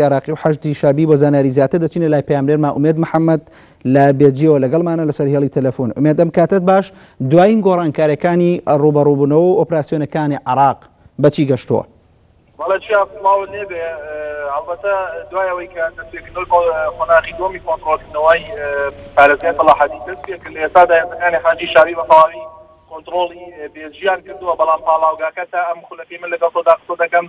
عراقی و حەشتی شابی بۆ زانیاری زیاتر دەچینە لای پەیامبەرمان ئومێد محەممەد لە بێجیەوە لەگەڵمانە لەسەر هێڵی تەلەفۆن. ئومێد ئەم کاتت باش، دوایین گۆڕانکاریەکانی ڕوبەڕووبوونەوە و ئۆپراسیۆنەکانی عێراق بەچی گەشتووە؟ وڵا ماوە نێبێ ئەڵبەتە دوایەوەی کە دەستپێکردنەوەی خۆناغی دۆمی کۆنتڕۆلکردنەوەی پارێزگای بەڵاحەدی دەستپێکرد لە ئێستا دایەنەکانی حاجی شابی بە تەواوی کۆنتڕۆڵی بێجیان کردووە، بەڵام پاڵاوگاکە تا ئەم خولەکەی من لەگەڵ تۆدا قسە دەکەم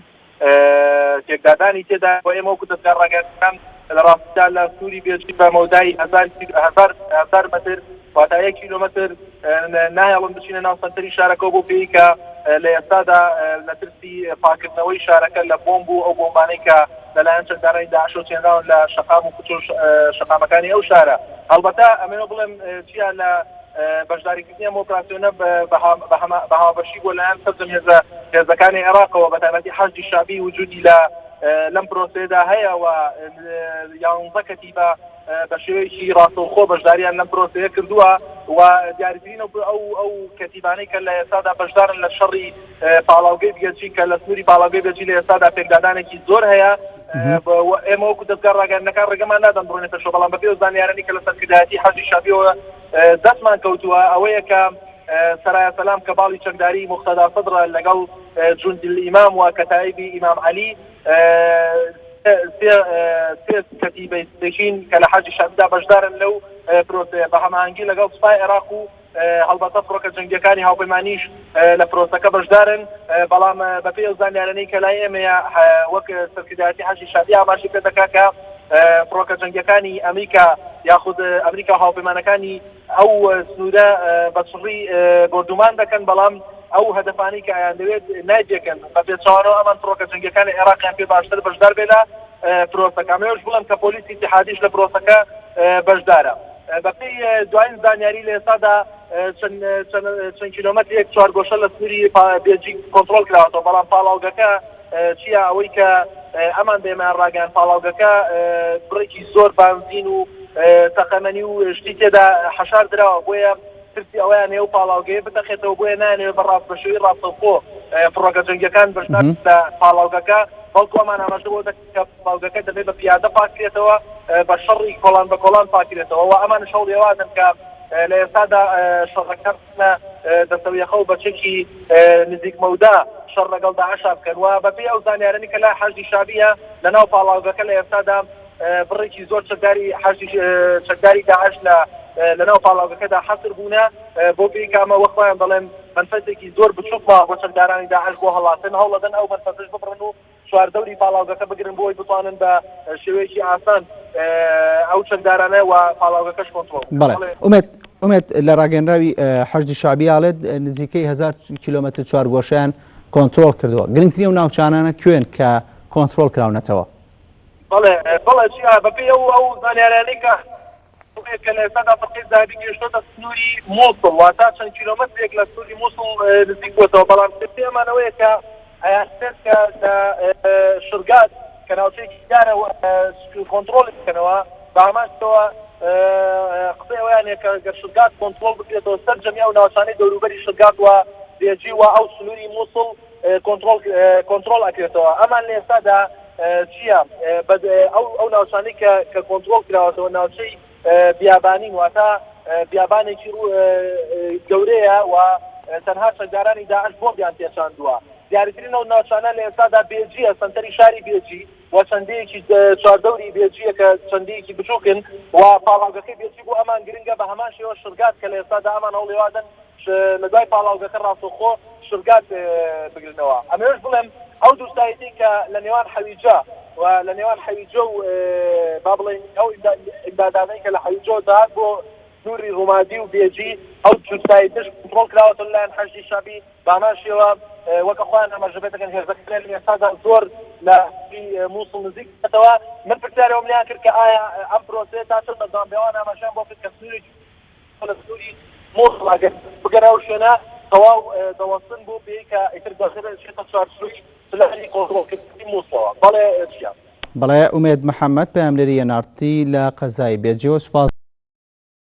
تێکدادانی تێدا بۆ ئێمە وەکو دەستگا ڕاگەیاندنەکان لە ڕاستیدا لە سووری بێجی بە مەودای 1000 مەتر واتە 1 کیلۆمەتر نایەڵم بچینە ناو سەنتەری شارەکە بۆ پێی کە لە ئێستادا لە ترسی پاکردنەوەی شارەکە لە بۆمب و ئەو بۆمبانەی کە لەلایەن چەنددارانی داعش و چێنراون لە شەقام و کوچە شەقامەکانی ئەو شارە. هەڵبەتە ئەمێنە بڵێم چیە لە بەشداریکردنی ئەم ئۆپراسیۆنە بە هاوبەشی بۆ لایەن سەرجەم هێزەکانی عێراقەوە بە تایبەتی حەشتی شابی وجودی لەم پرۆسەیەدا هەیە و 11 کەتیبە بە شێوەیەکی ڕاستەوخۆ بەشداریان لەم پرۆسەیە کردووە و دیاریکردین ئەو کەتیبانەی کە لە ئێستادا بەشدارن لە شەڕی پاڵاوگەی بێجی کە لە سنووری پاڵاوگەی بێجی لە ئێستادا پێکدادانێکی زۆر هەیە. ئێمە وەکو دەستگا ڕاگەیاندنەکان ڕێگەمان نادەن بڕۆینە پێشەوە، بەڵام بەپێ زانیارانی کە لە سەرکردایەتی حەجی شابیەوە دەستمان کەوتووە ئەوەیە کە سەرایە سەلام کە باڵی چەکداری موختەدا سەدرە لەگەڵ جوندی ئیمام و کەتایبی ئیمام عەلی سێ کەتیبەی سپێکین کە لە حەجی شابیدا بەشدارن لەو پرۆسەیە بە هەماهەنگی لەگەڵ سوپای عێراق و هەڵبەتە فڕۆکە جەنگیەکانی هاوپەیمانیش لە پرۆسەکە بەشدارن، بەڵام بەپێ ئەو زانیارانەی کە لای ئێمەیە وەک سەرکردایەتی حەجی شابی ئاماژی پێ دەکا کە فڕۆکە جەنگیەکانی ئەمریکا یاخود ئەمریکا هاوپەیمانەکانی ئەو سنوورە بەسڕی بردومان دەکەن، بەڵام ئەو هەدەفانی کە ئایان دەوێت نایبێکن بە پێچوانەوە ئەمان فڕۆکە جەنگیەکانی عێراقیان پێ باشتر بەشدار بێ لە پرۆسەکە. ئەمەوێش بڵێم کە پۆلیسی اتحادیش لە پرۆسەکە بەشدارە. بەپێی دوایین زانیاری لە ئێستادا چەند کیلۆمەتر 4 گۆشە لە سنووری بێجی کۆنتڕۆڵ کراوەتەوە، بەڵام پاڵاوگەکە چییە ئەوەی کە ئەمان بێمان ڕاگەیان پاڵاوگەکە بڕێکی زۆر بانزین و تەقەمەنی و شتی تێدا حەشار دراوە، بۆیە ترسی ئەوەیان نێو پاڵاوگەیە بتەخێتەوە، بۆیە نانێوێت بە ڕاستبەشێوی ڕاستەوخۆ فڕۆکە جەنگیەکان بەشدار لە پاڵاوگەکە، بەڵکو ئەمان ئاماژە بۆ دەکەن کە پاڵاوگەکە دەبێت بە پیادە پاکرێتەوە، بە شەڕی کۆڵان بە کۆڵان پاکرێتەوە و ئەمانش هەوڵێوادن کە لە ئێستادا شەڕەکان دەسەویەخە و بەچێکی نزیک مەودا شەڕ لەگەڵ داعشا بکەن و بەپێی ئەو زانیارانی کە لای حەشی شابیە لەناو پاڵاوگەکە لە ئێستادا بڕێکی زۆر چەکداری داعش لەناو پاڵاوگەکەدا حەسر بوونە، بۆ پێی کامە وەخوایان دەڵێن منفەتێکی زۆر بچووکما بۆ چەکدارانی داعش بۆ هەڵاتن هەوڵەدەن ئەو منفەتش ببڕن و چواردەوری پاڵاوگەکە بگرن بۆی بتوانن بە شێوەیەکی ئاسان ئەو چەکدارانە و پاڵاوگەکەش کۆنتڕۆڵ بکەن. ئومێد لە ڕاگەیەندراوی حەشتی شابی ئاڵێت نزیکەی 1000 کیلۆمەتر چوارگۆشەیان کۆنتڕۆڵ کردووە. گرنگترین و ناوچانانە کوێن کە کۆنتڕۆڵ کراونەتەوە؟ بەڵێ چیا بەپێی ئەو زانیارانەی کە کە لە ئێستادا فەرقی زاهدی گەیشتۆتە سنووری مووسڵ واتە چەند کیلۆمەترێک لە سنووری مووسڵ نزیک بووەتەوە، بەڵام پێمانەوەیە کە ئەیانسێت کە لە شرگات کە ناوچەیەکی دیارە کۆنتڕۆڵی بکەنەوە بە هەمانشتەوە قسەی ئەویانەیە کە گەر شرگات کۆنتڕۆڵ بکرێتەوە سەرجەمی ئەو ناوچانەی دەوروبەری شرگات و بێجی و ئەو سنووری مووسڵ کۆنتڕۆڵ ئەکرێتەوە. ئەمان لە ئێستادا چییە ئەو ناوچانەی کە کۆنتڕۆڵ کراوەتەوە ناوچەی بیابانین واتە بیابانێکی گەورەیە و تەنها چەکدارانی داعش بۆمبیان تێچاندووە. دیاریکردن ئەو ناوچانە لە ئێستادا بێجیە، سەنتەری شاری بێجی و چەندەیەکی چواردەوری بێجیە کە چەندەیەکی بچووکن و پاڵاوگەکەی بێجی بۆ ئەمان گرنگە بە هەمان شێوە شرگات کە لە ئێستادا ئەمان هەوڵێوادن لە دوای پاڵاوگەکە ڕاستەوخۆ شرگات بگرنەوە. ئەمەوێش بڵێم ئەو دووسایەتی کە لە نێوان حەویجە و لە نێوان حەویجە و با بڵێن ئەو ئیمدادانەی کە لە حەویجە داهات بۆ سنووری ڕوومادی و بێجی ئەو دووسایەتیش کۆنتڕۆڵ کراوەتەوە لەلایەن حەشتی شابی بە هەمان شێوە وەکە خۆیان ئاماژە پێ دەکەن هێزەکان لە ئێستادا زۆر لە مووسڵ نزیک بێتەوە. من پرسیارەوەم لیان کرد کە ئایا ئەم پرۆسەیە تا چەند بەردەوام بێوان ئاماژەیان بۆ کرد کە سنووری مووسڵ ئەگەر بگەنە ئەو شوێنە تەواو دەوەستن بۆ پێی کە ئیتر دەخێنە چێتە چوارچووی سلاحی کۆنتڕۆڵکردنی مووسڵەوە. بەڵێ چییە؟ بەڵێ ئومێد محەممەد پەیامبەری نارتی لە قەزای بێجیەوە سوپاس.